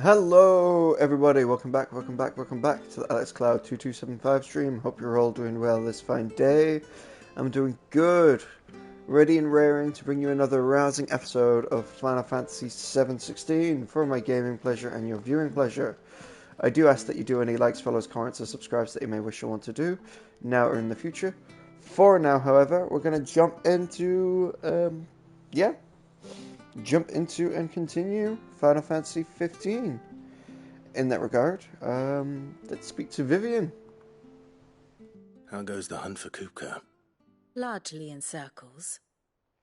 Hello everybody, welcome back to the AlexCloud2275 stream. Hope you're all doing well this fine day. I'm doing good. Ready and raring to bring you another rousing episode of Final Fantasy XVI for my gaming pleasure and your viewing pleasure. I do ask that you do any likes, follows, comments, or subscribes that you may wish or want to do, now or in the future. For now, however, we're going to jump into and continue Final Fantasy XV. In that regard, let's speak to Vivian. How goes the hunt for Kupka? Largely in circles.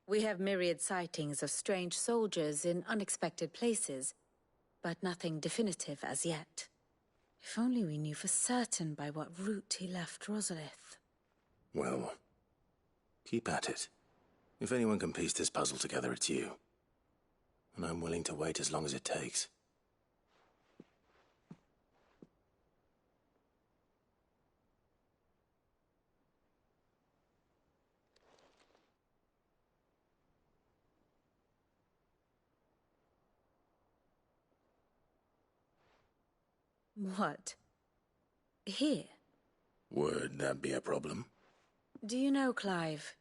We have myriad sightings of strange soldiers in unexpected places, but nothing definitive as yet. If only we knew for certain by what route he left Rosalith. Well, keep at it. If anyone can piece this puzzle together, it's you. And I'm willing to wait as long as it takes. What? Here? Would that be a problem? Do you know, Clive?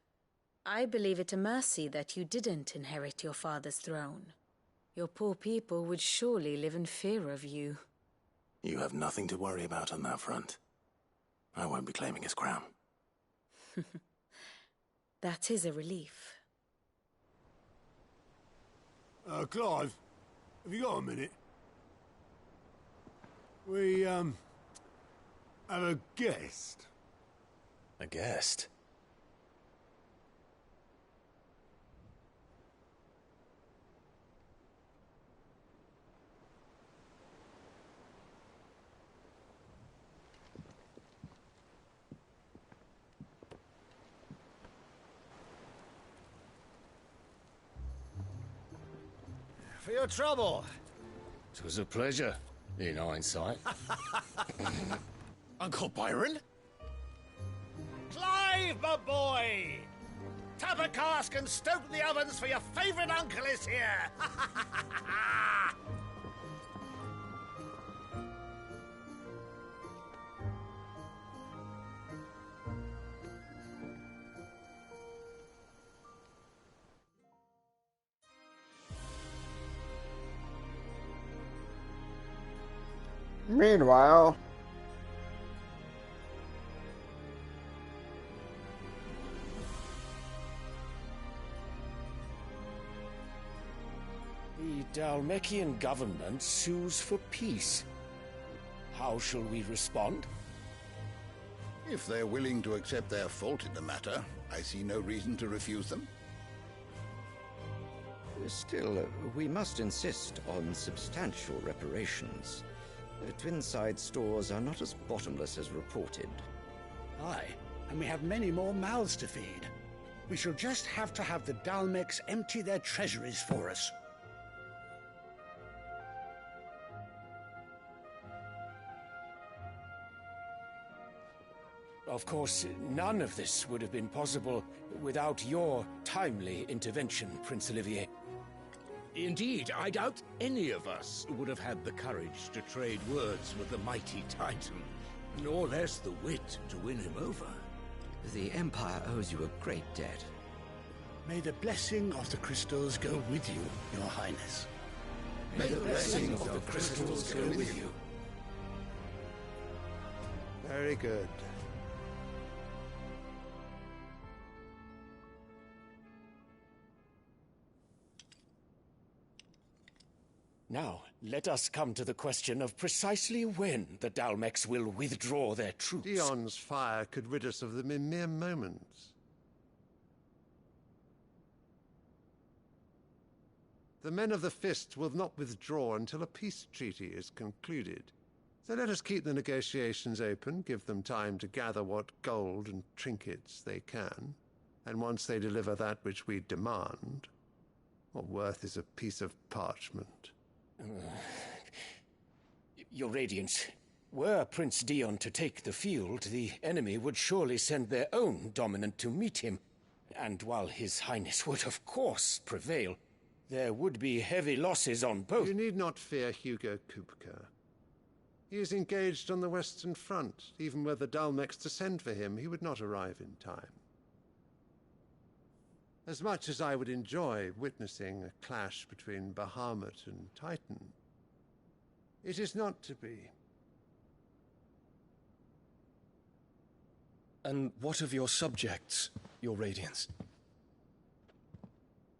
I believe it a mercy that you didn't inherit your father's throne. Your poor people would surely live in fear of you. You have nothing to worry about on that front. I won't be claiming his crown. That is a relief. Clive, have you got a minute? We, have a guest. A guest? For your trouble. It was a pleasure, in hindsight. Uncle Byron? Clive, my boy! Tap a cask and stoke the ovens, for your favorite uncle is here! Meanwhile, The Dalmekian government sues for peace. How shall we respond? If they're willing to accept their fault in the matter, I see no reason to refuse them. Still, we must insist on substantial reparations. Twinside stores are not as bottomless as reported. Aye, and we have many more mouths to feed. We shall just have to have the Dalmecs empty their treasuries for us. Of course, none of this would have been possible without your timely intervention, Prince Olivier. Indeed, I doubt any of us would have had the courage to trade words with the mighty Titan, nor less the wit to win him over. The Empire owes you a great debt. May the blessing of the crystals go with you, Your Highness. May the blessing of the crystals go with you. Very good. Now, let us come to the question of precisely when the Dalmecs will withdraw their troops. Dion's fire could rid us of them in mere moments. The men of the Fist will not withdraw until a peace treaty is concluded. So let us keep the negotiations open, give them time to gather what gold and trinkets they can, and once they deliver that which we demand, what worth is a piece of parchment? Your Radiance, were Prince Dion to take the field, the enemy would surely send their own dominant to meet him. And while His Highness would of course prevail, There would be heavy losses on both. You need not fear Hugo Kupka. He is engaged on the Western Front. Even were the Dalmex to send for him, he would not arrive in time. As much as I would enjoy witnessing a clash between Bahamut and Titan, it is not to be. And what of your subjects, Your Radiance?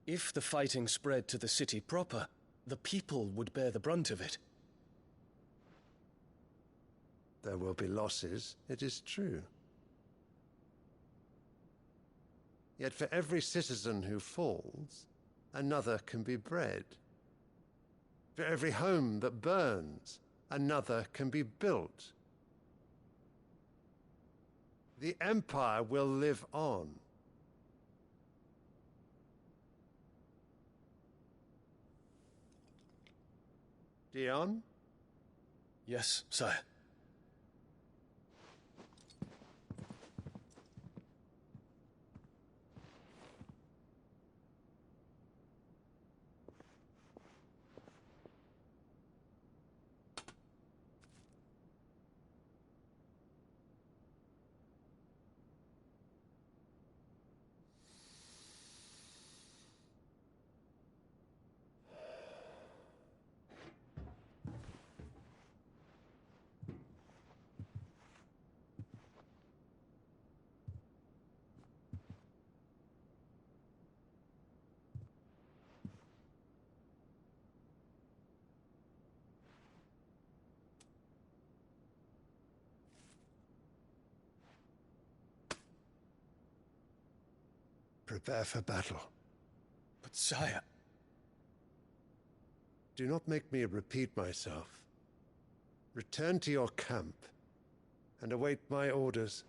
If the fighting spread to the city proper, the people would bear the brunt of it. There will be losses, it is true. Yet for every citizen who falls, another can be bred. For every home that burns, another can be built. The Empire will live on. Dion? Yes, sire. Prepare for battle. But sire... Do not make me repeat myself. Return to your camp and await my orders.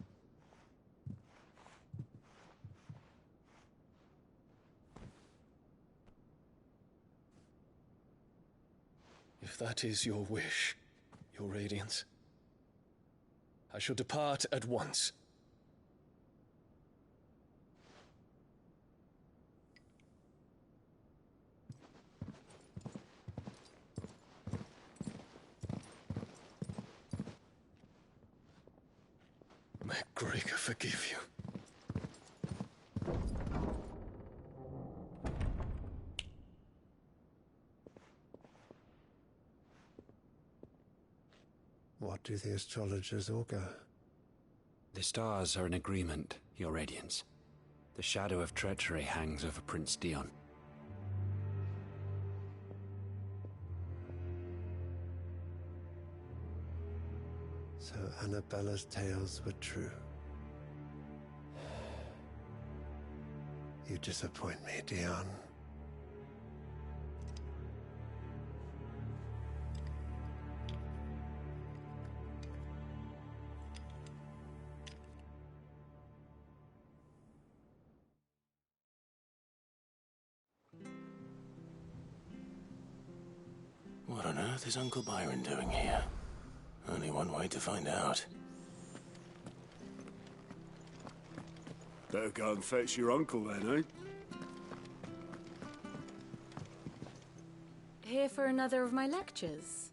If that is your wish, Your Radiance, I shall depart at once. May Gregor forgive you. What do the astrologers augur? The stars are in agreement, Your Radiance. The shadow of treachery hangs over Prince Dion. So Annabella's tales were true. You disappoint me, Dion. What on earth is Uncle Byron doing here? Only one way to find out. Better go and fetch your uncle then, eh? Here for another of my lectures?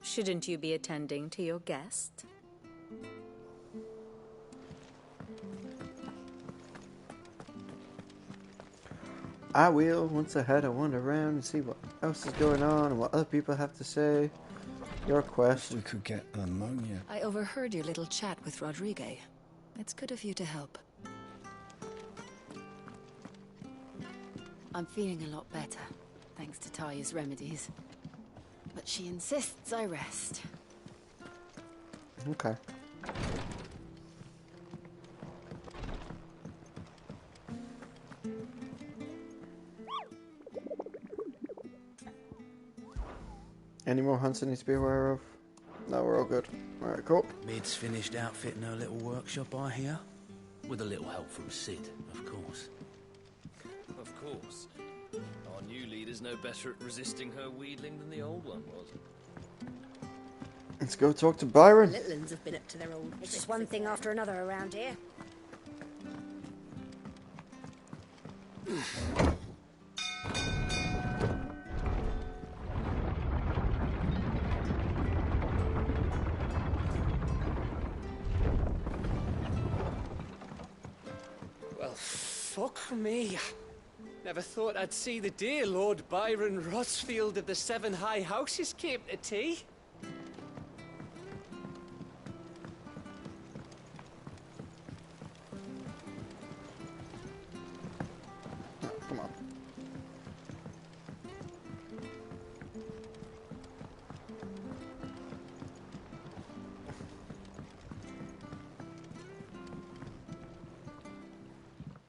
Shouldn't you be attending to your guest? I will. Once ahead, I wander around and see what else is going on and what other people have to say. Your quest. We could get ammonia. I overheard your little chat with Rodrigue. It's good of you to help. I'm feeling a lot better, thanks to Taya's remedies. But she insists I rest. Okay. Any more hunts I need to be aware of? No, we're all good. Alright, cool. Mid's finished outfitting her little workshop, I hear. With a little help from Sid, of course. Of course. Our new leader's no better at resisting her wheedling than the old one was. Let's go talk to Byron. The little uns have been up to their old... It's just one thing after another around here. Well, fuck me. Never thought I'd see the dear Lord Byron Rosfield of the Seven High Houses came to tea. Come on.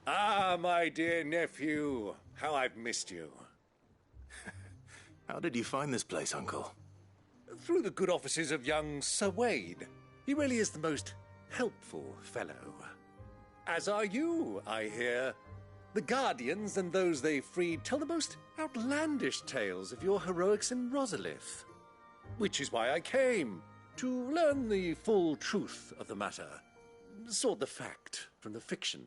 Ah, my dear nephew. How I've missed you. How did you find this place, Uncle? Through the good offices of young Sir Wade. He really is the most helpful fellow. As are you, I hear. The Guardians and those they freed tell the most outlandish tales of your heroics in Rosalith. Which is why I came, to learn the full truth of the matter. Sort the fact from the fiction,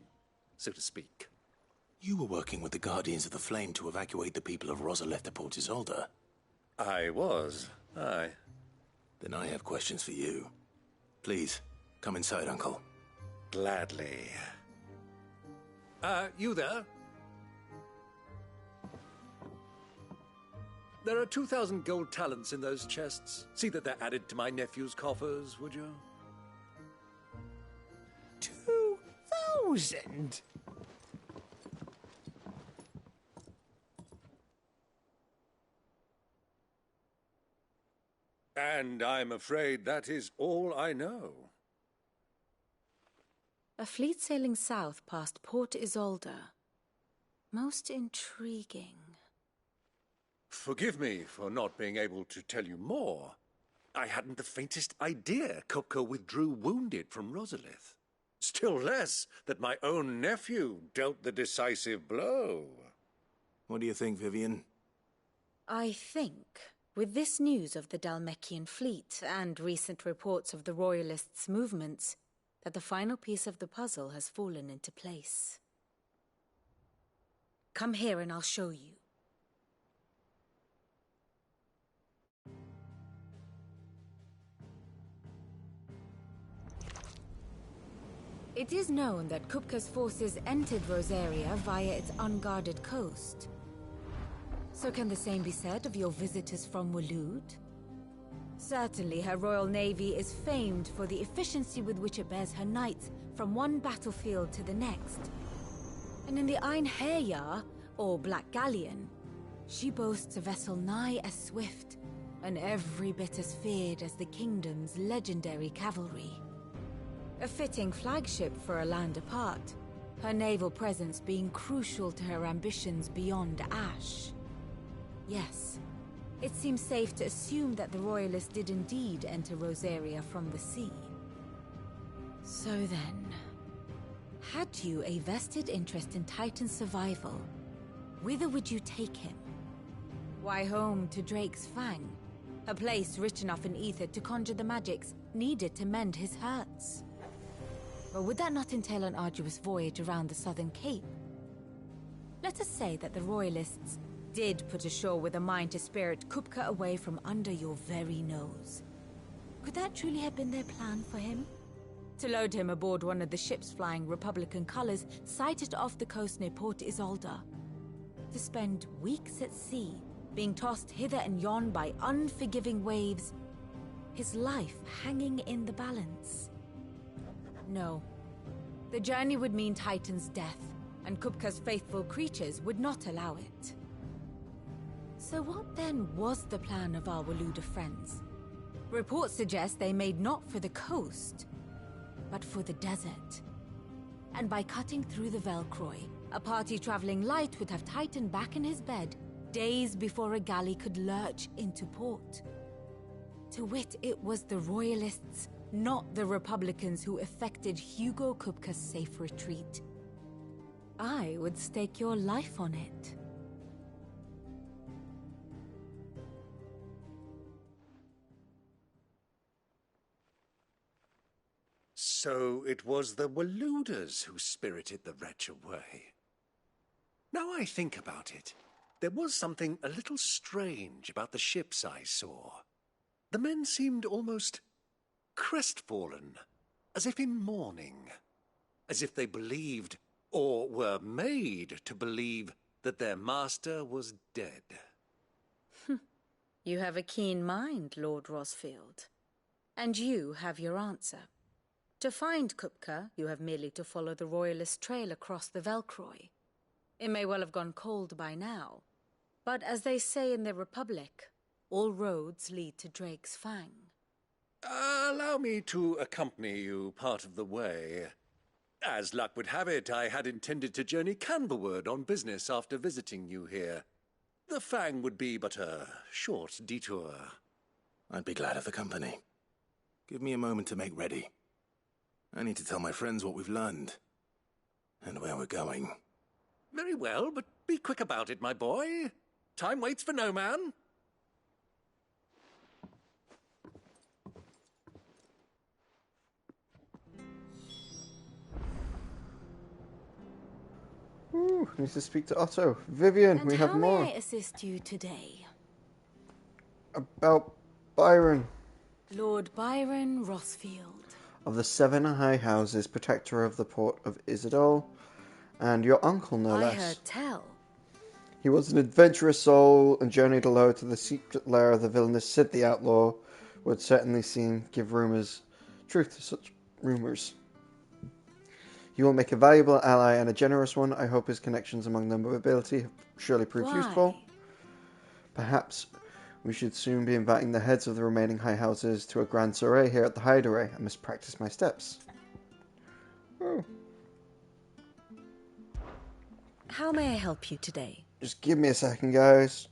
so to speak. You were working with the Guardians of the Flame to evacuate the people of Rosalith to Port Isolde. I was, aye. Then I have questions for you. Please, come inside, Uncle. Gladly. You there? There are 2,000 gold talents in those chests. See that they're added to my nephew's coffers, would you? 2,000? And I'm afraid that is all I know. A fleet sailing south past Port Isolde. Most intriguing. Forgive me for not being able to tell you more. I hadn't the faintest idea Kupka withdrew wounded from Rosalith. Still less that my own nephew dealt the decisive blow. What do you think, Vivian? I think, with this news of the Dhalmekian fleet and recent reports of the Royalists' movements, that the final piece of the puzzle has fallen into place. Come here and I'll show you. It is known that Kupka's forces entered Rosaria via its unguarded coast. So can the same be said of your visitors from Waloed? Certainly her Royal Navy is famed for the efficiency with which it bears her knights from one battlefield to the next. And in the Einherjar, or Black Galleon, she boasts a vessel nigh as swift and every bit as feared as the kingdom's legendary cavalry. A fitting flagship for a land apart, her naval presence being crucial to her ambitions beyond Ash. Yes, it seems safe to assume that the Royalists did indeed enter Rosaria from the sea. So then, had you a vested interest in Titan's survival, whither would you take him? Why, home to Drake's Fang, a place rich enough in ether to conjure the magics needed to mend his hurts. Or would that not entail an arduous voyage around the southern cape? Let us say that the Royalists did put ashore with a mind to spirit Kupka away from under your very nose. Could that truly have been their plan for him? To load him aboard one of the ships flying Republican colors sighted off the coast near Port Isolde. To spend weeks at sea, being tossed hither and yon by unforgiving waves, his life hanging in the balance. No. The journey would mean Titan's death, and Kupka's faithful creatures would not allow it. So what then was the plan of our Waluda friends? Reports suggest they made not for the coast, but for the desert. And by cutting through the Velcroy, a party traveling light would have Titan back in his bed days before a galley could lurch into port. To wit, it was the Royalists, not the Republicans, who effected Hugo Kupka's safe retreat. I would stake your life on it. So it was the Waluders who spirited the wretch away. Now I think about it, there was something a little strange about the ships I saw. The men seemed almost crestfallen, as if in mourning, as if they believed, or were made to believe that their master was dead. You have a keen mind, Lord Rosfield. And you have your answer. To find Kupka, you have merely to follow the Royalist trail across the Velcroy. It may well have gone cold by now, but as they say in the Republic, all roads lead to Drake's Fang. Allow me to accompany you part of the way. As luck would have it, I had intended to journey Canberward on business after visiting you here. The Fang would be but a short detour. I'd be glad of the company. Give me a moment to make ready. I need to tell my friends what we've learned, and where we're going. Very well, but be quick about it, my boy. Time waits for no man. Ooh, need to speak to Otto. Vivian, And we have how more. may I assist you today? About Byron. Lord Byron Rosfield. Of the 7 High Houses, protector of the port of Isidol, and your uncle, no less. I heard tell. He was an adventurous soul and journeyed alone to the secret lair of the villainous Sid the Outlaw, would certainly give truth to such rumors. He will make a valuable ally and a generous one. I hope his connections among the nobility have surely proved useful. Perhaps we should soon be inviting the heads of the remaining high houses to a grand soiree here at the Hideaway. I must practice my steps. Oh. How may I help you today? Just give me a second, guys.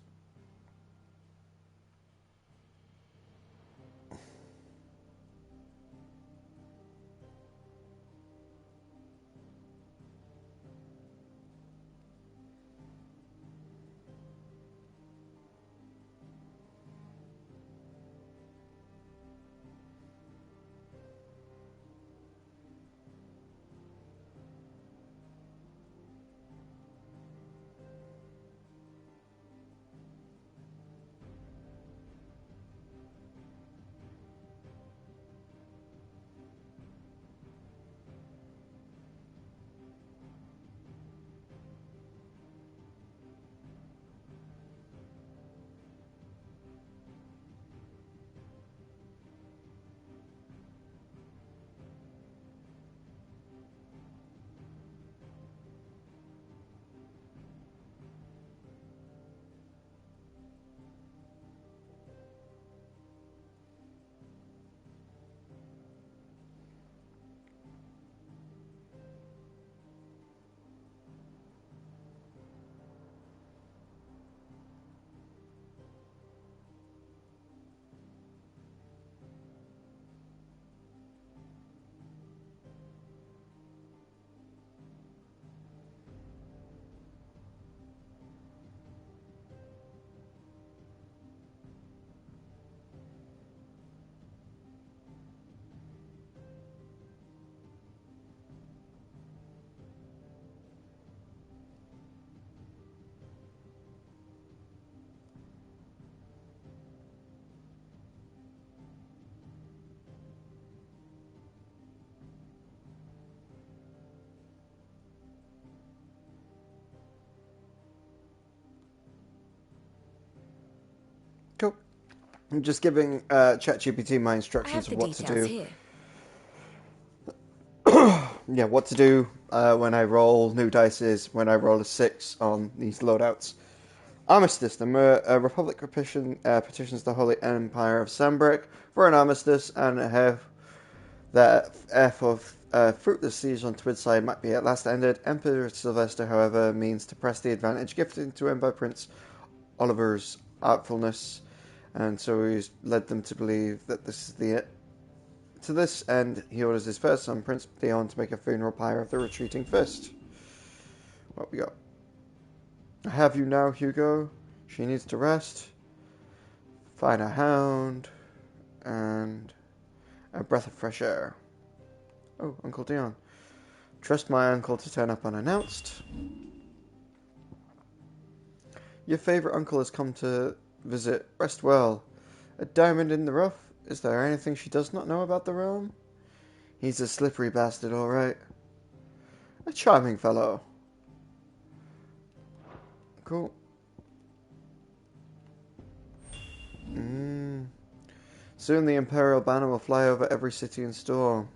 Cool. I'm just giving ChatGPT my instructions of what to do. Here. Yeah, what to do when I roll new dices, when I roll a 6 on these loadouts. Armistice. The Republic petitions the Holy Empire of Sambrek for an armistice, and have the F of fruitless siege on Twidside might be at last ended. Emperor Sylvester, however, means to press the advantage gifted to him by Prince Oliver's artfulness, and so he's led them to believe that this is the To this end, he orders his first son, Prince Theon, to make a funeral pyre of the retreating fist. What we got? I have you now, Hugo. She needs to rest. Find a hound. And a breath of fresh air. Oh, Uncle Dion. Trust my uncle to turn up unannounced. Your favourite uncle has come to visit. Rest well. A diamond in the rough? Is there anything she does not know about the realm? He's a slippery bastard, all right. A charming fellow. Cool. Soon the Imperial banner will fly over every city and store.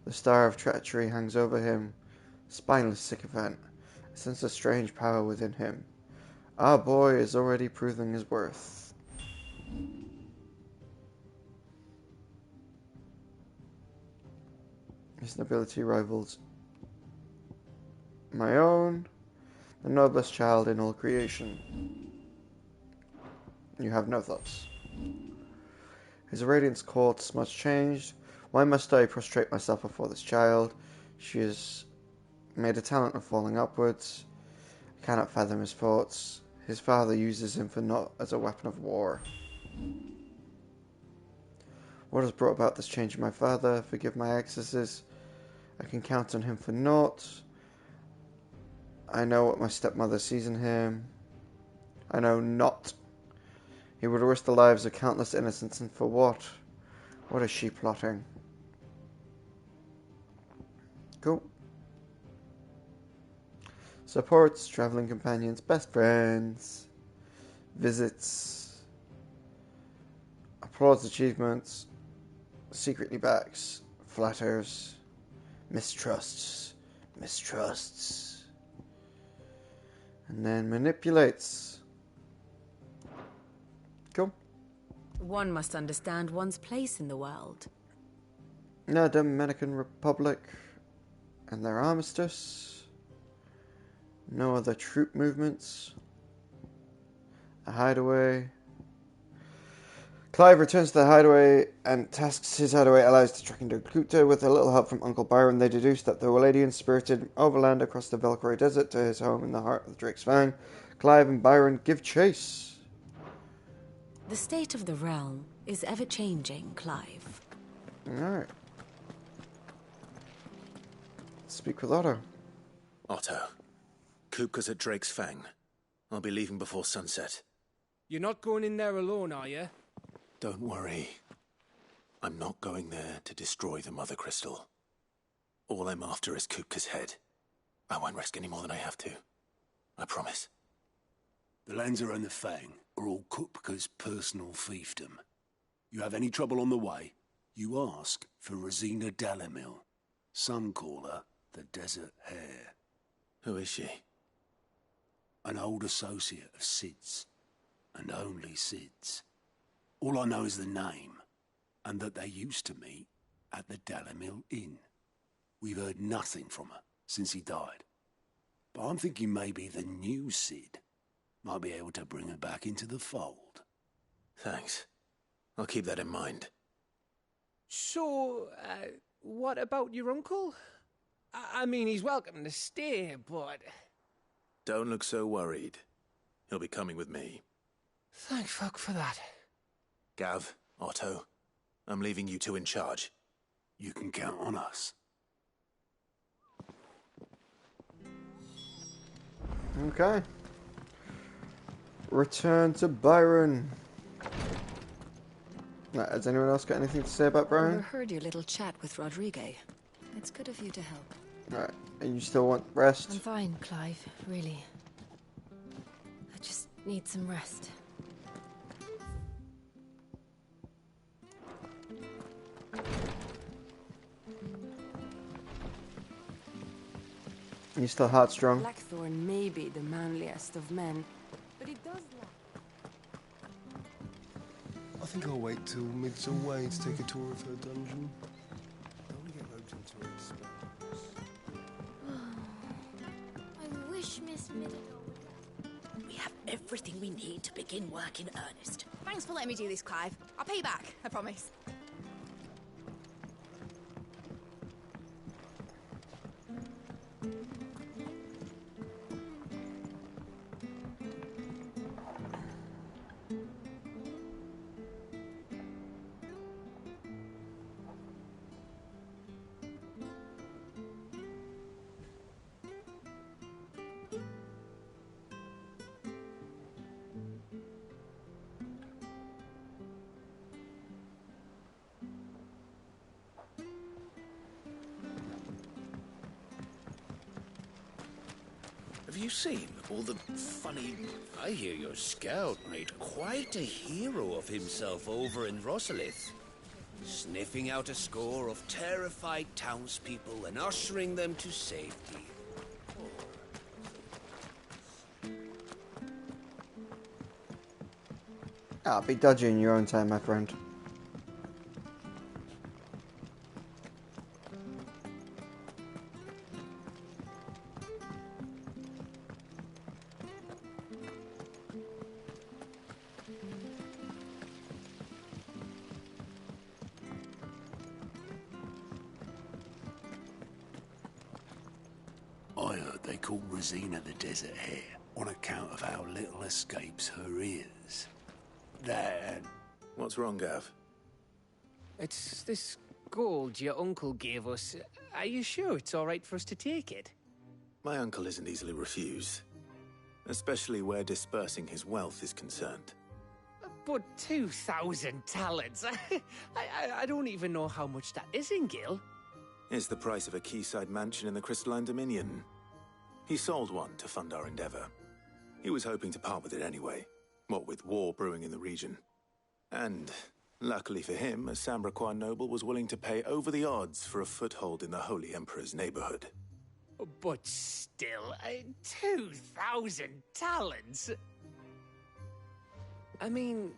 The star of treachery hangs over him. Spineless sycophant. I sense a strange power within him. Our boy is already proving his worth. His nobility rivals my own, the noblest child in all creation. You have no thoughts. His radiance court's much changed. Why must I prostrate myself before this child? She has made a talent of falling upwards. I cannot fathom his thoughts. His father uses him for naught as a weapon of war. What has brought about this change in my father? Forgive my excesses. I can count on him for naught. I know what my stepmother sees in him. I know not. He would risk the lives of countless innocents, and for what? What is she plotting? Cool. Supports, traveling companions, best friends, visits, applauds achievements, secretly backs, flatters, mistrusts, and then manipulates. Cool. One must understand one's place in the world. Now, Dominican Republic and their armistice. No other troop movements. A hideaway. Clive returns to the hideaway and tasks his hideaway allies to track into Kuta. With a little help from Uncle Byron, they deduce that the Waladians spirited overland across the Valkyrie Desert to his home in the heart of Drake's Fang. Clive and Byron give chase. The state of the realm is ever-changing, Clive. Alright. Speak with Otto. Otto. Kupka's at Drake's Fang. I'll be leaving before sunset. You're not going in there alone, are you? Don't worry. I'm not going there to destroy the Mother Crystal. All I'm after is Kupka's head. I won't risk any more than I have to. I promise. The Lanza and the Fang are all Kupka's personal fiefdom. You have any trouble on the way, you ask for Rosina Dalamil. Some call her the Desert Hare. Who is she? An old associate of Sid's, and only Sid's. All I know is the name, and that they used to meet at the Dalamil Inn. We've heard nothing from her since he died. But I'm thinking maybe the new Sid might be able to bring her back into the fold. Thanks. I'll keep that in mind. So, what about your uncle? I mean, he's welcome to stay, but... Don't look so worried. He'll be coming with me. Thank fuck for that. Gav, Otto, I'm leaving you two in charge. You can count on us. Okay. Return to Byron. Now, has anyone else got anything to say about I Byron? overheard your little chat with Rodrigo. It's good of you to help. Alright, and you still want rest? I'm fine, Clive, really. I just need some rest. You still heartstrong? Blackthorn may be the manliest of men, but he does lack... I think I'll wait till Mid's away to take a tour of her dungeon. I want to get roped into her spells. I wish Miss Middenall would. We have everything we need to begin work in earnest. Thanks for letting me do this, Clive. I'll pay you back, I promise. you seen all the funny... I hear your scout made quite a hero of himself over in Rosalith. Sniffing out a score of terrified townspeople and ushering them to safety. Be dodgy in your own time, my friend. I heard they call Rosina the Desert Hare on account of how little escapes her ears. That... What's wrong, Gav? It's this gold your uncle gave us. Are you sure it's all right for us to take it? My uncle isn't easily refused, especially where dispersing his wealth is concerned. But 2,000 talents? I don't even know how much that is in Gil. It's the price of a quayside mansion in the Crystalline Dominion. He sold one to fund our endeavor. He was hoping to part with it anyway, what with war brewing in the region. And, luckily for him, a Sambraquan noble was willing to pay over the odds for a foothold in the Holy Emperor's neighborhood. But still, 2,000 talents? I mean,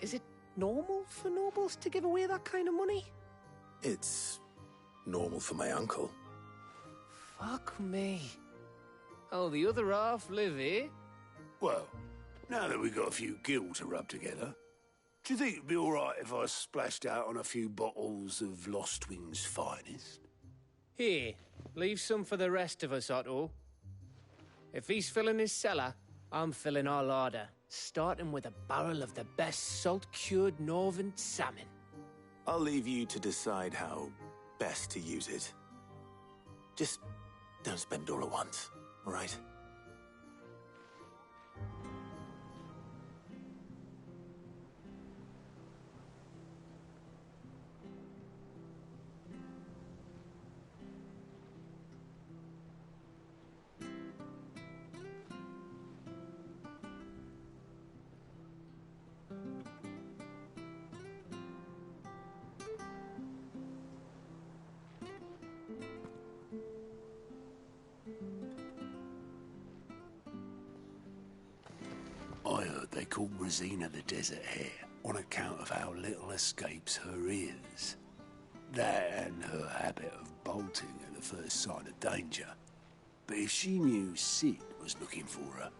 is it normal for nobles to give away that kind of money? It's normal for my uncle. Fuck me. Oh, the other half live, eh? Well, now that we've got a few gil to rub together, do you think it'd be all right if I splashed out on a few bottles of Lostwing's finest? Here, leave some for the rest of us, Otto. If he's filling his cellar, I'm filling our larder, starting with a barrel of the best salt-cured northern salmon. I'll leave you to decide how best to use it. Just don't spend it all at once, all right? I heard they call Rosina the Desert Hare on account of how little escapes her ears. That and her habit of bolting at the first sign of danger. But if she knew Sid was looking for her,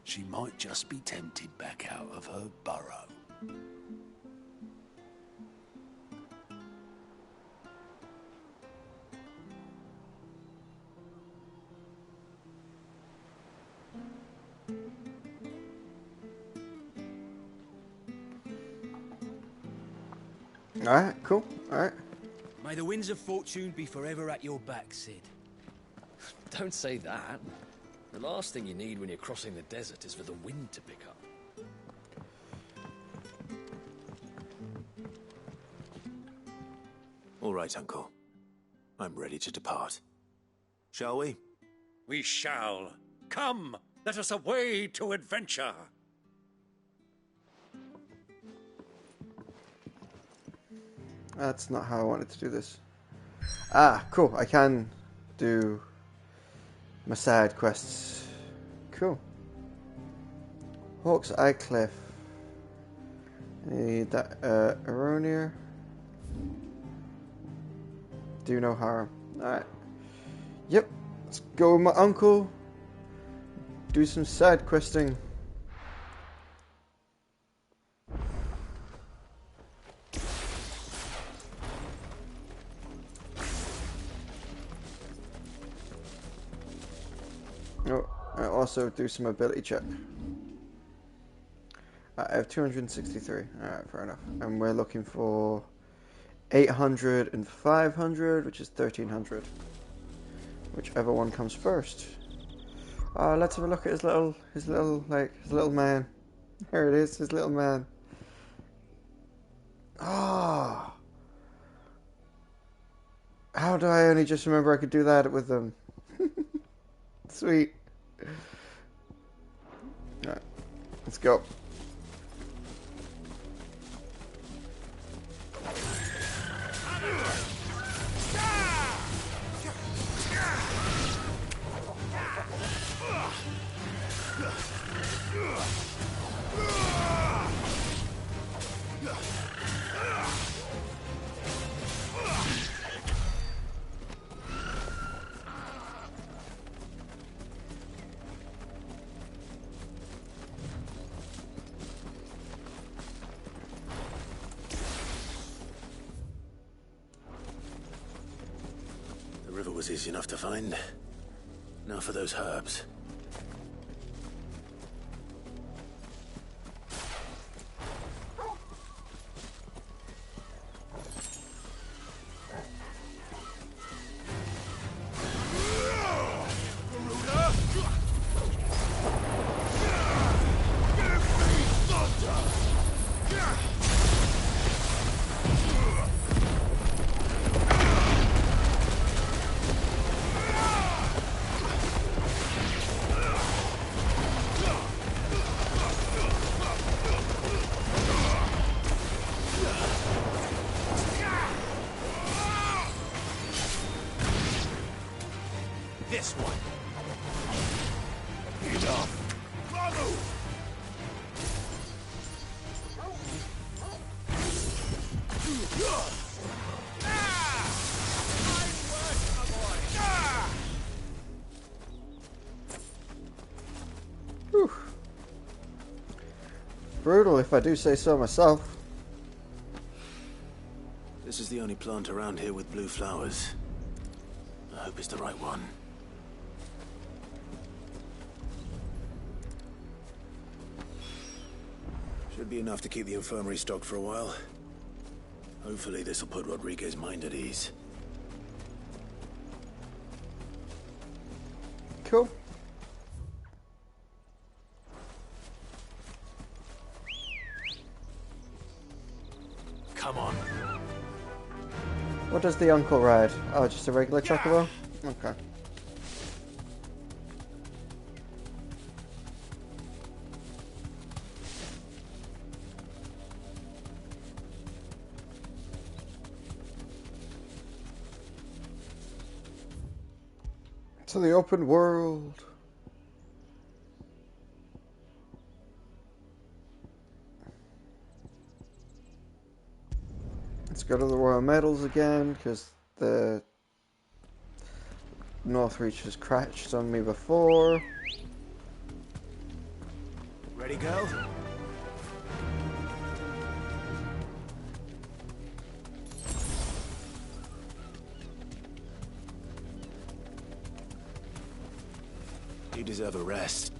she might just be tempted back out of her burrow. Alright, cool. Alright. May the winds of fortune be forever at your back, Sid. Don't say that. The last thing you need when you're crossing the desert is for the wind to pick up. All right, Uncle. I'm ready to depart. Shall we? We shall. Come, let us away to adventure. That's not how I wanted to do this. Ah, cool. I can do my side quests. Cool. Hawk's Eye Cliff. I need that Aronia. Do no harm. Alright. Yep. Let's go with my uncle. Do some side questing. Oh, I also do some ability check. I have 263. Alright, fair enough. And we're looking for 800 and 500, which is 1300. Whichever one comes first. Let's have a look at his little man. Here it is, his little man. Ah. How do I only just remember I could do that with them? Sweet. Let's go. The river was easy enough to find. Now for those herbs. This one. Enough. Bravo! Whew. Brutal, if I do say so myself. This is the only plant around here with blue flowers. I hope it's the right one. Should be enough to keep the infirmary stocked for a while. Hopefully this will put Rodriguez's mind at ease. Cool. Come on. What does the uncle ride? Oh, just a regular chocobo? Okay. To the open world. Let's go to the Royal Medals again, because the North Reach has crashed on me before. Ready, go? You deserve a rest.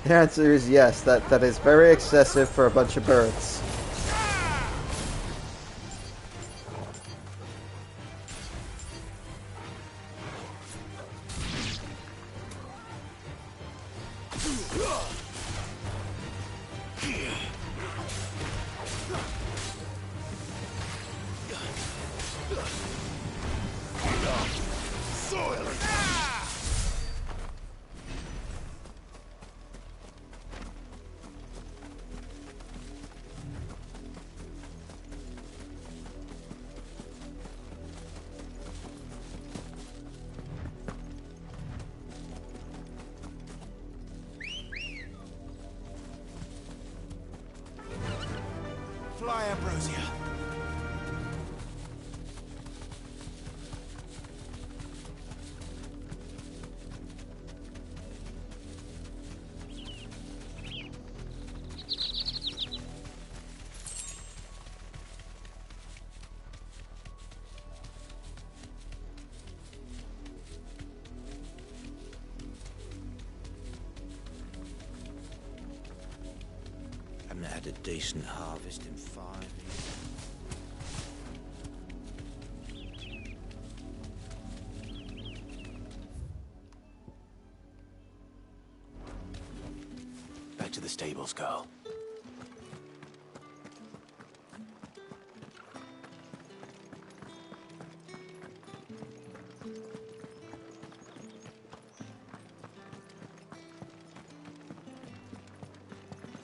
The answer is yes, that is very excessive for a bunch of birds. Fly, Ambrosia. had a decent harvest in 5 years. Back to the stables, Carl.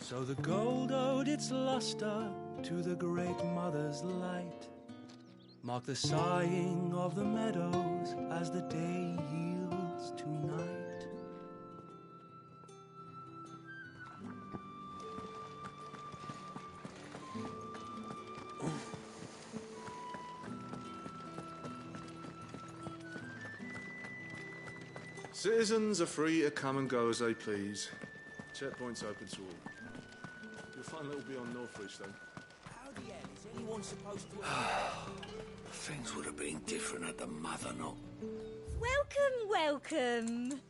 So the gold owed its luster to the great mother's light, mark the sighing of the meadows as the day yields to night. Citizens are free to come and go as they please. Checkpoint's open to all. You'll find little beyond Northridge, though. How the hell is anyone supposed to... Things would have been different at the mother knot. Welcome, welcome.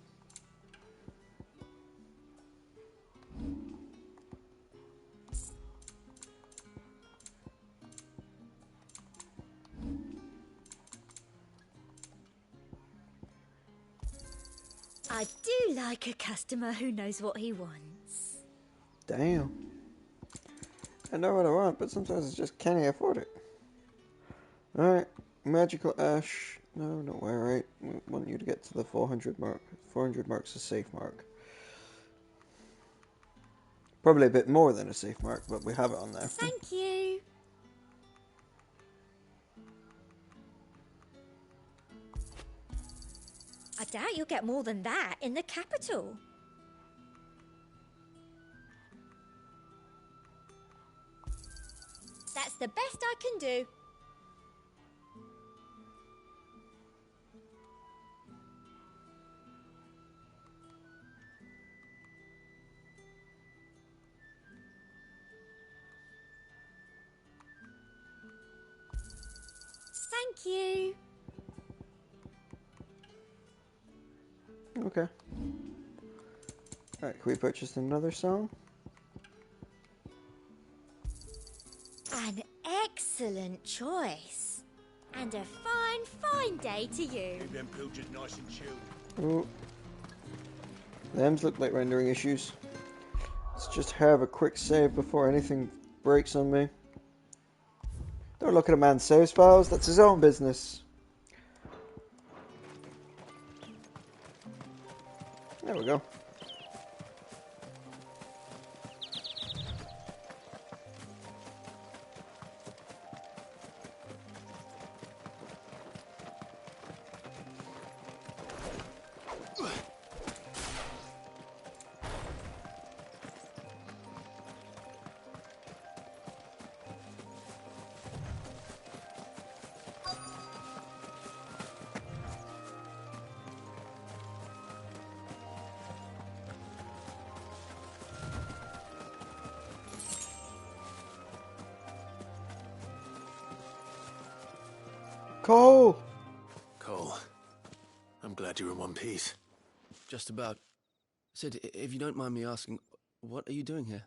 I do like a customer who knows what he wants. Damn. I know what I want, but sometimes it's just can't afford it. Alright, magical ash. No, don't worry, right? We want you to get to the 400 mark. 400 mark's a safe mark. Probably a bit more than a safe mark, but we have it on there. Thank you. I doubt you'll get more than that in the capital. That's the best I can do. Thank you. Okay. Alright, can we purchase another song? An excellent choice. And a fine, fine day to you. Keep them pilchards nice and chilled. Oh. Them's look like rendering issues. Let's just have a quick save before anything breaks on me. Don't look at a man's saves files, that's his own business. There we go. Cole! Cole, I'm glad you're in one piece. Just about. Sid, if you don't mind me asking, what are you doing here?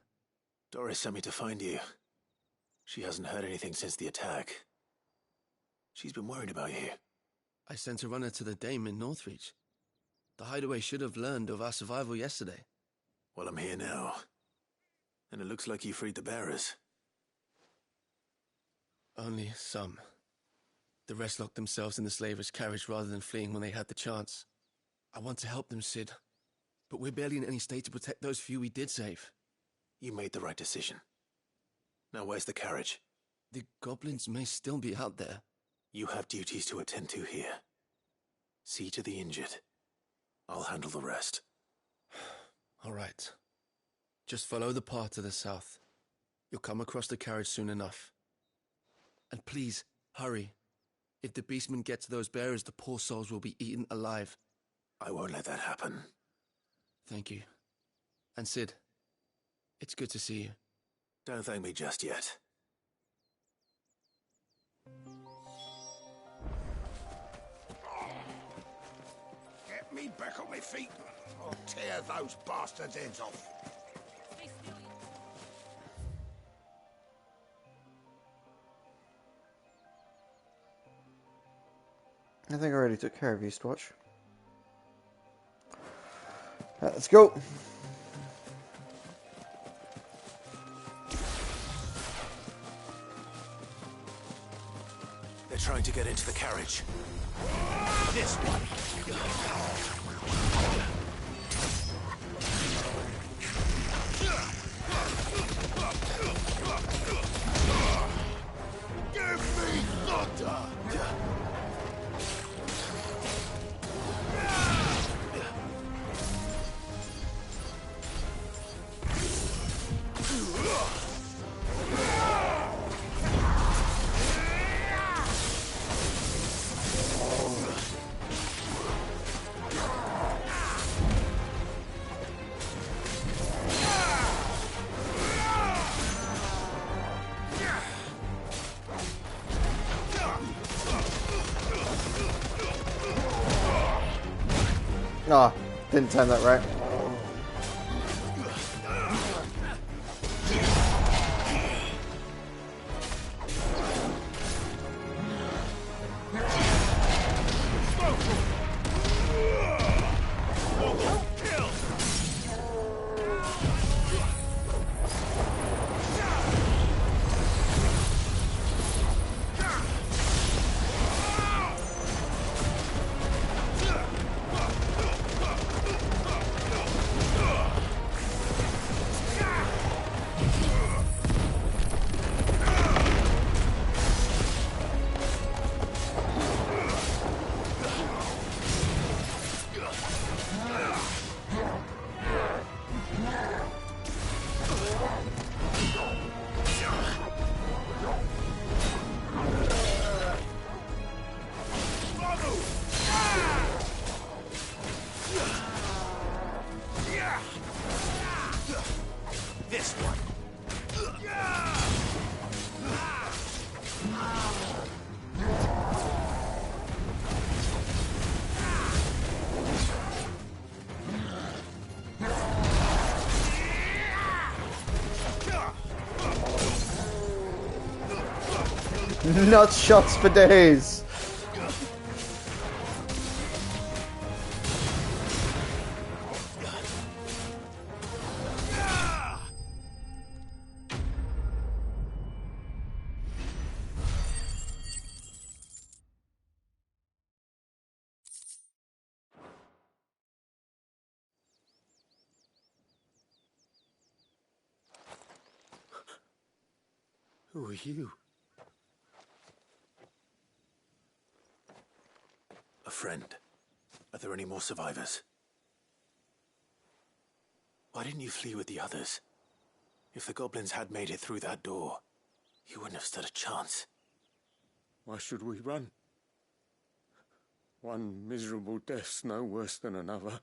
Doris sent me to find you. She hasn't heard anything since the attack. She's been worried about you. I sent a runner to the Dame in Northreach. The hideaway should have learned of our survival yesterday. Well, I'm here now. And it looks like you freed the bearers. Only some. The rest locked themselves in the slaver's carriage rather than fleeing when they had the chance. I want to help them, Sid. But we're barely in any state to protect those few we did save. You made the right decision. Now where's the carriage? The goblins may still be out there. You have duties to attend to here. See to the injured. I'll handle the rest. All right. Just follow the path to the south. You'll come across the carriage soon enough. And please, hurry. If the beastmen get to those bearers, the poor souls will be eaten alive. I won't let that happen. Thank you. And Sid, it's good to see you. Don't thank me just yet. Get me back on my feet. I'll tear those bastards' heads off. I think I already took care of Eastwatch. Right, let's go. They're trying to get into the carriage. This one. Give me thunder! Ah, oh, didn't time that right. Nut shots for days. Who are you? A friend. Are there any more survivors? Why didn't you flee with the others? If the goblins had made it through that door, you wouldn't have stood a chance. Why should we run? One miserable death's no worse than another.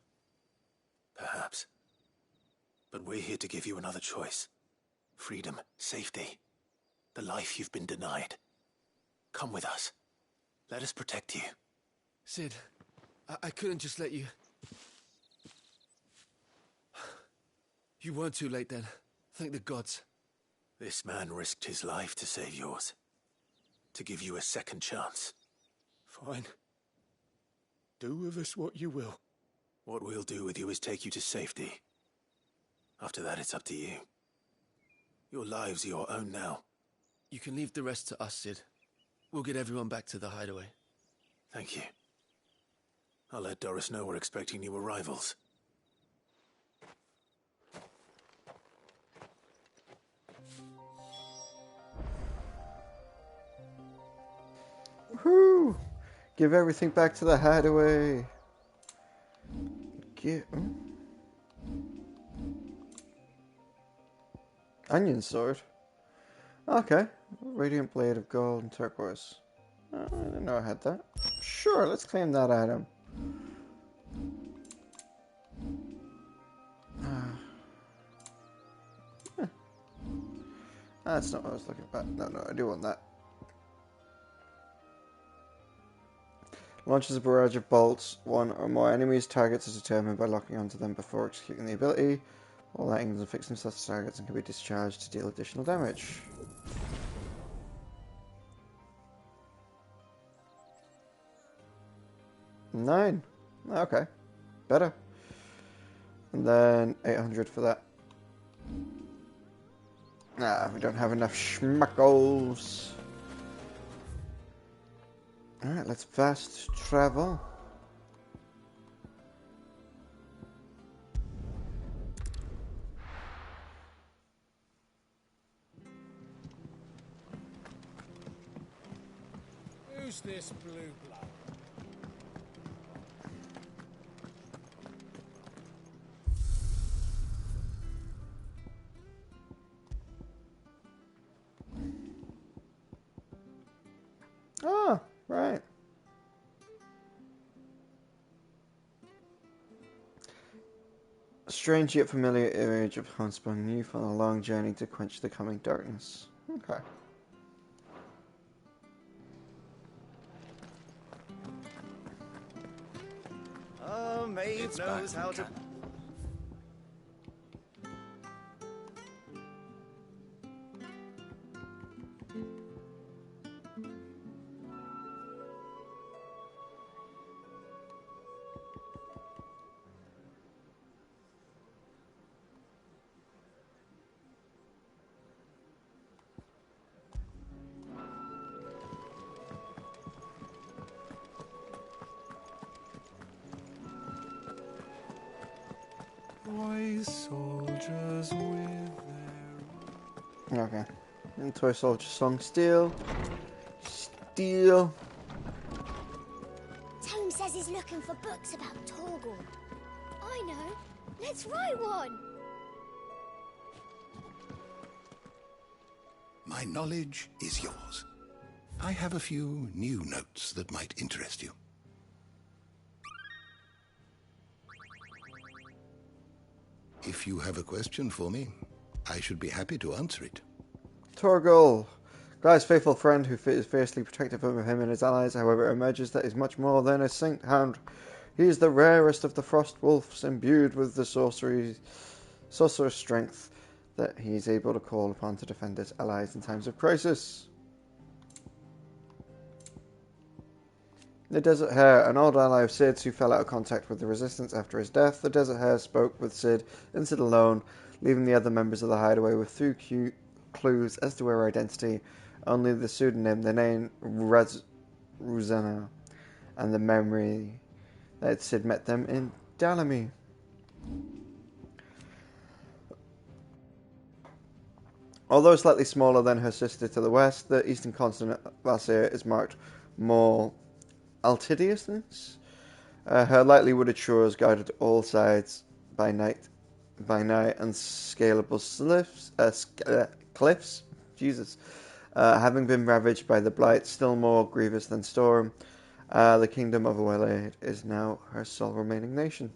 Perhaps. But we're here to give you another choice. Freedom, safety, the life you've been denied. Come with us. Let us protect you. Sid, I couldn't just let you... You weren't too late then. Thank the gods. This man risked his life to save yours. To give you a second chance. Fine. Do with us what you will. What we'll do with you is take you to safety. After that, it's up to you. Your lives are your own now. You can leave the rest to us, Sid. We'll get everyone back to the hideaway. Thank you. I'll let Doris know we're expecting new arrivals. Woohoo! Give everything back to the hideaway. Get... Onion sword. Okay. Radiant blade of gold and turquoise. I didn't know I had that. Sure, let's claim that item. That's not what I was looking at. No, I do want that. Launches a barrage of bolts. One or more enemies' targets are determined by locking onto them before executing the ability. All lightnings are fixed on such targets and can be discharged to deal additional damage. 9. Okay. Better. And then 800 for that. We don't have enough schmuckles. Alright, let's fast travel. Who's this blue blood? Ah, right. A strange yet familiar image of homespun youth on a long journey to quench the coming darkness. Okay. Oh, Maeve knows how to... Toy soldiers with their... Okay. And Toy Soldier song, Steel. Steel. Tone says he's looking for books about Torgal. I know. Let's write one. My knowledge is yours. I have a few new notes that might interest you. If you have a question for me, I should be happy to answer it. Torgal. Guy's faithful friend who is fiercely protective of him and his allies, however, it emerges that he's much more than a saint hound. He is the rarest of the frost wolves, imbued with the sorcerer's strength that he is able to call upon to defend his allies in times of crisis. The Desert Hare, an old ally of Cid's who fell out of contact with the Resistance after his death. The Desert Hare spoke with Cid and Cid alone, leaving the other members of the hideaway with few clues as to her identity, only the pseudonym, the name Ruzana, and the memory that Cid met them in Dalamy. Although slightly smaller than her sister to the west, the eastern continent, Valisthea, is marked more altitudinous. Her lightly wooded shores guarded all sides by night and scalable cliffs. Jesus, having been ravaged by the blight, still more grievous than storm, the kingdom of Welaid is now her sole remaining nation.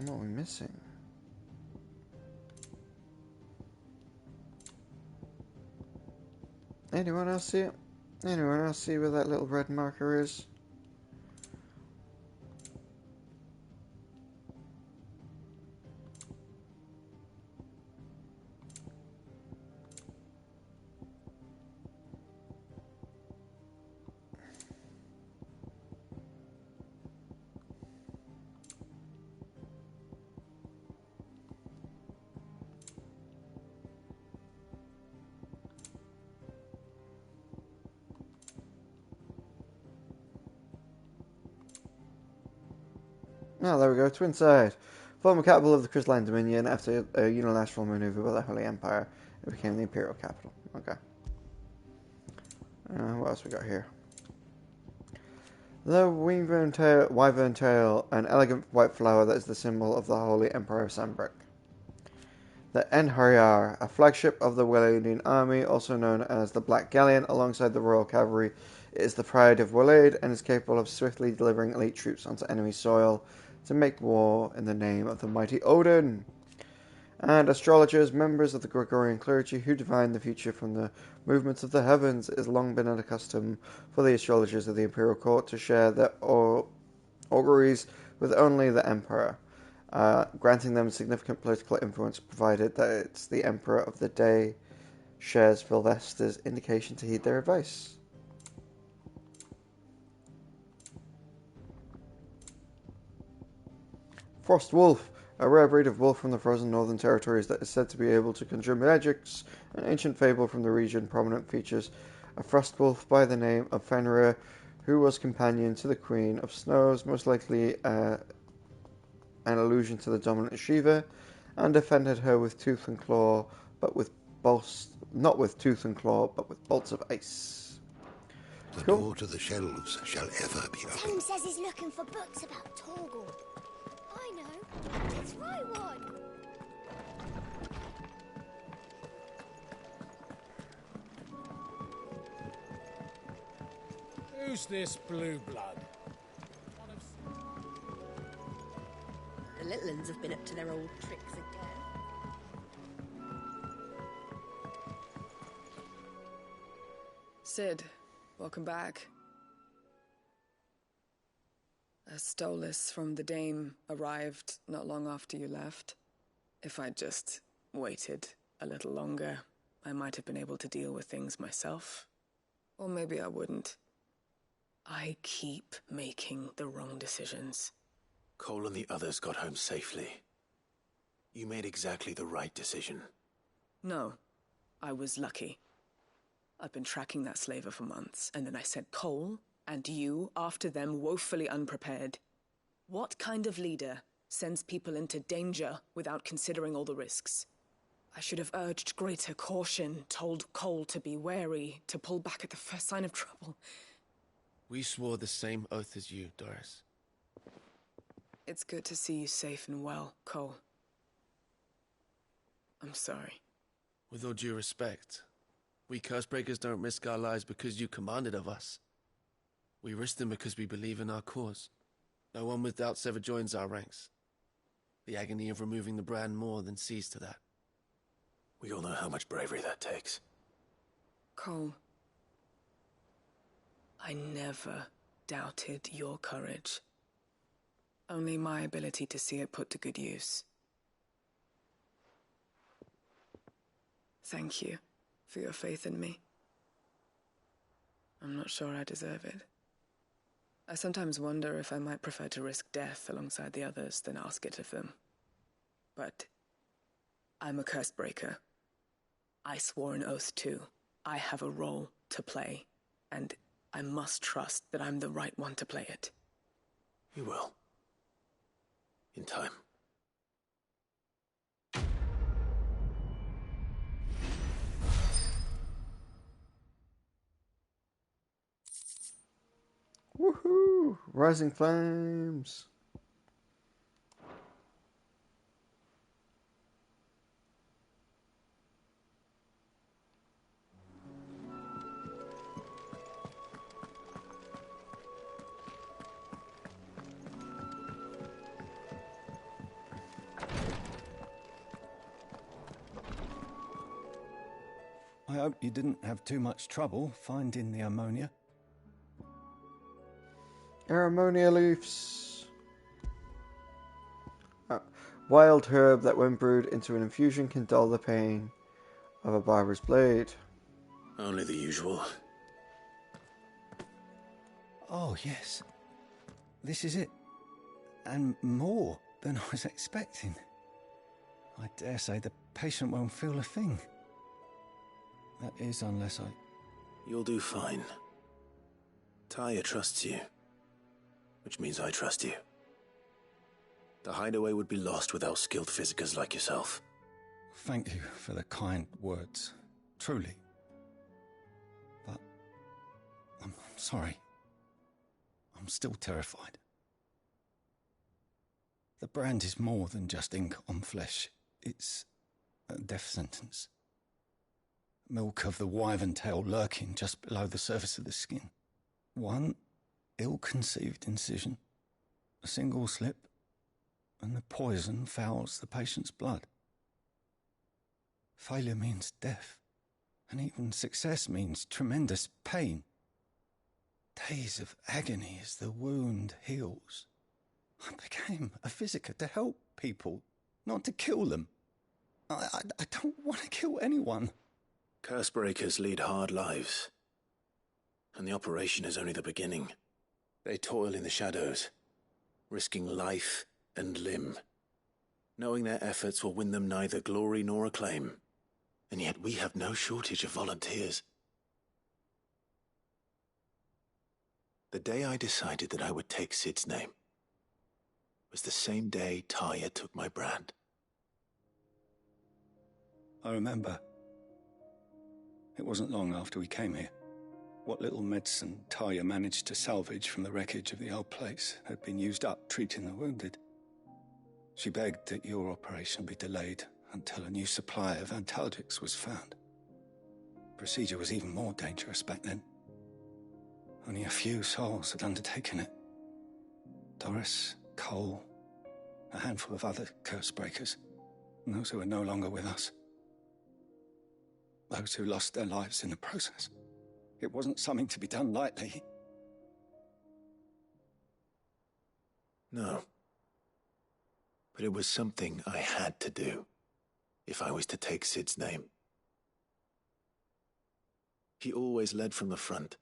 What are we missing? Anyone else see it? Anyone else see where that little red marker is? Oh, there we go, Twinside. Former capital of the Crystalline Dominion, after a unilateral maneuver by the Holy Empire, it became the Imperial capital. Okay. What else we got here? The wyvern tail, an elegant white flower that is the symbol of the Holy Empire of Sanbreque. The Enhariar, a flagship of the Weladian army, also known as the Black Galleon, alongside the Royal Cavalry. It is the pride of Welaid and is capable of swiftly delivering elite troops onto enemy soil to make war in the name of the mighty Odin. And astrologers, members of the Gregorian clergy who divine the future from the movements of the heavens. It has long been a custom for the astrologers of the imperial court to share their auguries with only the Emperor, granting them significant political influence provided that it's the Emperor of the day shares Valisthea's indication to heed their advice. Frost Wolf, a rare breed of wolf from the frozen northern territories that is said to be able to conjure magics. An ancient fable from the region prominent features a frost wolf by the name of Fenrir, who was companion to the Queen of Snows, most likely an allusion to the dominant Shiva, and defended her with tooth and claw, but with not with tooth and claw, but with bolts of ice. The door to the shelves shall ever be open. Tim says he's looking for books about Torgal. I know. Let's write one. Who's this blue blood? The little uns have been up to their old tricks again. Sid, welcome back. A Stolas from the Dame arrived not long after you left. If I'd just waited a little longer, I might have been able to deal with things myself. Or maybe I wouldn't. I keep making the wrong decisions. Cole and the others got home safely. You made exactly the right decision. No, I was lucky. I've been tracking that slaver for months, and then I sent Cole and you after them, woefully unprepared. What kind of leader sends people into danger without considering all the risks? I should have urged greater caution, told Cole to be wary, to pull back at the first sign of trouble. We swore the same oath as you, Doris. It's good to see you safe and well, Cole. I'm sorry. With all due respect, we Cursebreakers don't risk our lives because you commanded of us. We risk them because we believe in our cause. No one with doubts ever joins our ranks. The agony of removing the brand more than sees to that. We all know how much bravery that takes. Cole, I never doubted your courage. Only my ability to see it put to good use. Thank you for your faith in me. I'm not sure I deserve it. I sometimes wonder if I might prefer to risk death alongside the others than ask it of them. But I'm a Cursebreaker. I swore an oath too. I have a role to play, and I must trust that I'm the right one to play it. You will. In time. Woohoo! Rising flames! I hope you didn't have too much trouble finding the ammonia. Ammonia leaves. Wild herb that when brewed into an infusion can dull the pain of a barber's blade. Only the usual. Oh, yes. This is it. And more than I was expecting. I dare say the patient won't feel a thing. That is, unless I... You'll do fine. Taya trusts you. Which means I trust you. The hideaway would be lost without skilled physicers like yourself. Thank you for the kind words. Truly. But... I'm sorry. I'm still terrified. The brand is more than just ink on flesh. It's a death sentence. Milk of the wyvern tail lurking just below the surface of the skin. One ill-conceived incision, a single slip, and the poison fouls the patient's blood. Failure means death, and even success means tremendous pain. Days of agony as the wound heals. I became a visitor to help people, not to kill them. I don't want to kill anyone. Cursebreakers lead hard lives. And the operation is only the beginning. They toil in the shadows, risking life and limb, knowing their efforts will win them neither glory nor acclaim. And yet we have no shortage of volunteers. The day I decided that I would take Sid's name was the same day Taya took my brand. I remember. It wasn't long after we came here. What little medicine Taya managed to salvage from the wreckage of the old place had been used up treating the wounded. She begged that your operation be delayed until a new supply of antalgics was found. Procedure was even more dangerous back then. Only a few souls had undertaken it. Doris, Cole, a handful of other curse breakers, and those who are no longer with us. Those who lost their lives in the process. It wasn't something to be done lightly. No. But it was something I had to do, if I was to take Sid's name. He always led from the front,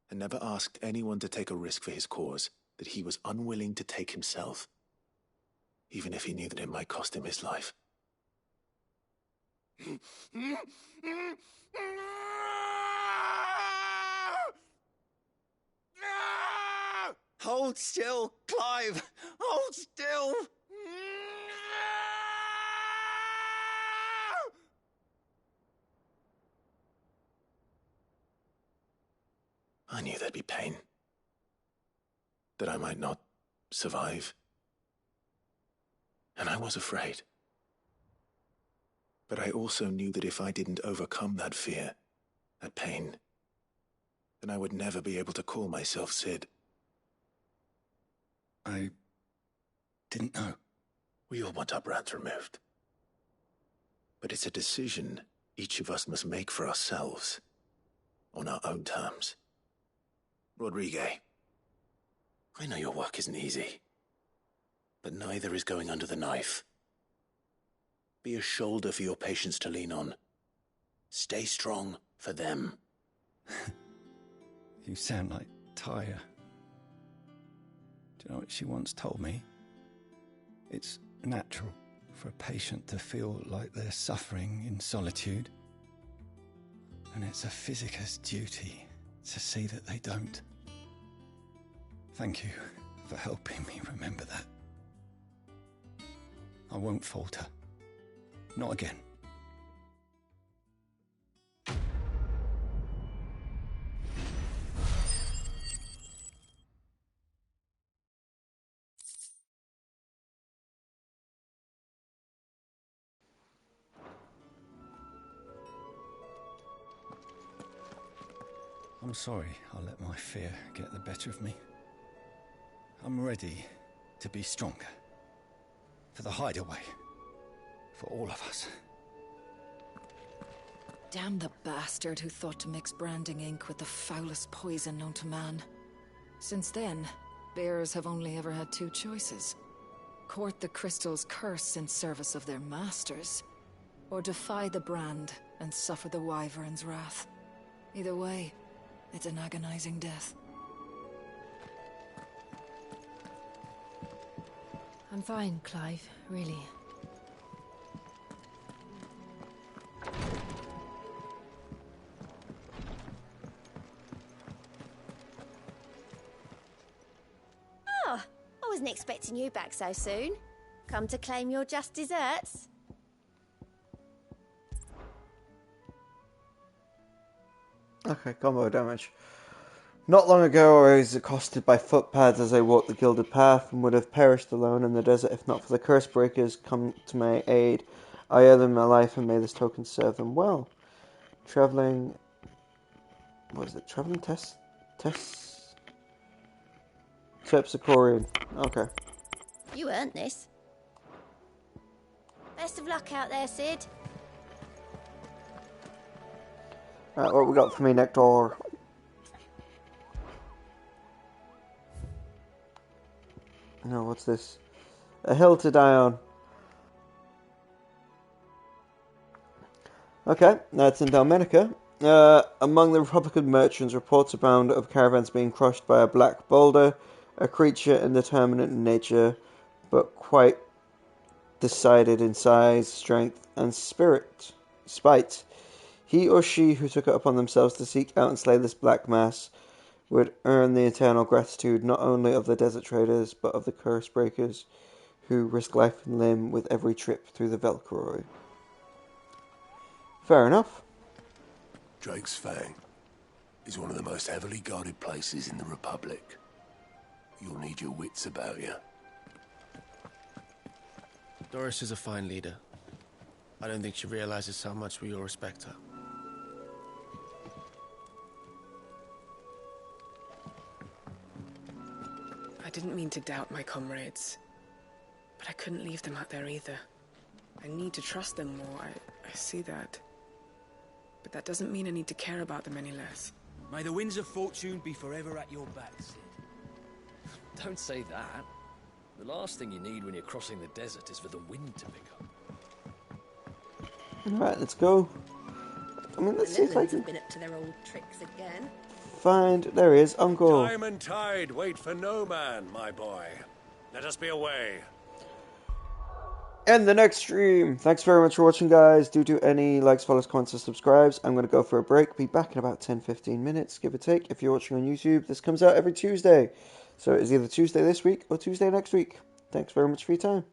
and never asked anyone to take a risk for his cause that he was unwilling to take himself, even if he knew that it might cost him his life. Hold still, Clive! Hold still! I knew there'd be pain. That I might not survive. And I was afraid. But I also knew that if I didn't overcome that fear, that pain, then I would never be able to call myself Sid. I didn't know. We all want our brands removed. But it's a decision each of us must make for ourselves, on our own terms. Rodriguez, I know your work isn't easy, but neither is going under the knife. Be a shoulder for your patients to lean on. Stay strong for them. You sound like Taya. Do you know what she once told me? It's natural for a patient to feel like they're suffering in solitude. And it's a physicist's duty to see that they don't. Thank you for helping me remember that. I won't falter. Not again. I'm sorry I let my fear get the better of me. I'm ready to be stronger. For the hideaway. For all of us. Damn the bastard who thought to mix branding ink with the foulest poison known to man. Since then, bears have only ever had two choices. Court the crystal's curse in service of their masters, or defy the brand and suffer the wyvern's wrath. Either way, it's an agonizing death. I'm fine, Clive, really. Oh, I wasn't expecting you back so soon. Come to claim your just desserts? Okay, combo damage. Not long ago, I was accosted by footpads as I walked the gilded path and would have perished alone in the desert if not for the curse breakers come to my aid. I owe them my life and may this token serve them well. Traveling... What is it? Traveling test... Terpsichorean. Okay. You earned this. Best of luck out there, Sid. Right, what we got for me, Nectar? No, what's this? A hill to die on. Okay, that's in Dalmenica. Among the Republican merchants, reports abound of caravans being crushed by a black boulder, a creature indeterminate in nature, but quite decided in size, strength, and spite. He or she who took it upon themselves to seek out and slay this black mass would earn the eternal gratitude not only of the desert traders, but of the curse breakers who risk life and limb with every trip through the Velcroy. Fair enough. Drake's Fang is one of the most heavily guarded places in the Republic. You'll need your wits about you. Doris is a fine leader. I don't think she realizes how much we all respect her. I didn't mean to doubt my comrades, but I couldn't leave them out there either. I need to trust them more, I see that. But that doesn't mean I need to care about them any less. May the winds of fortune be forever at your back, Sid. Don't say that. The last thing you need when you're crossing the desert is for the wind to pick up. Alright, let's go. I mean, let's see if I can have been up to their old tricks again. find... There he is, Uncle. Time and tide wait for no man, my boy. Let us be away. And the next stream. Thanks very much for watching, guys. Do any likes, follows, comments, and subscribes. I'm going to go for a break. Be back in about 10-15 minutes, give or take. If you're watching on YouTube, this comes out every Tuesday. So it's either Tuesday this week or Tuesday next week. Thanks very much for your time.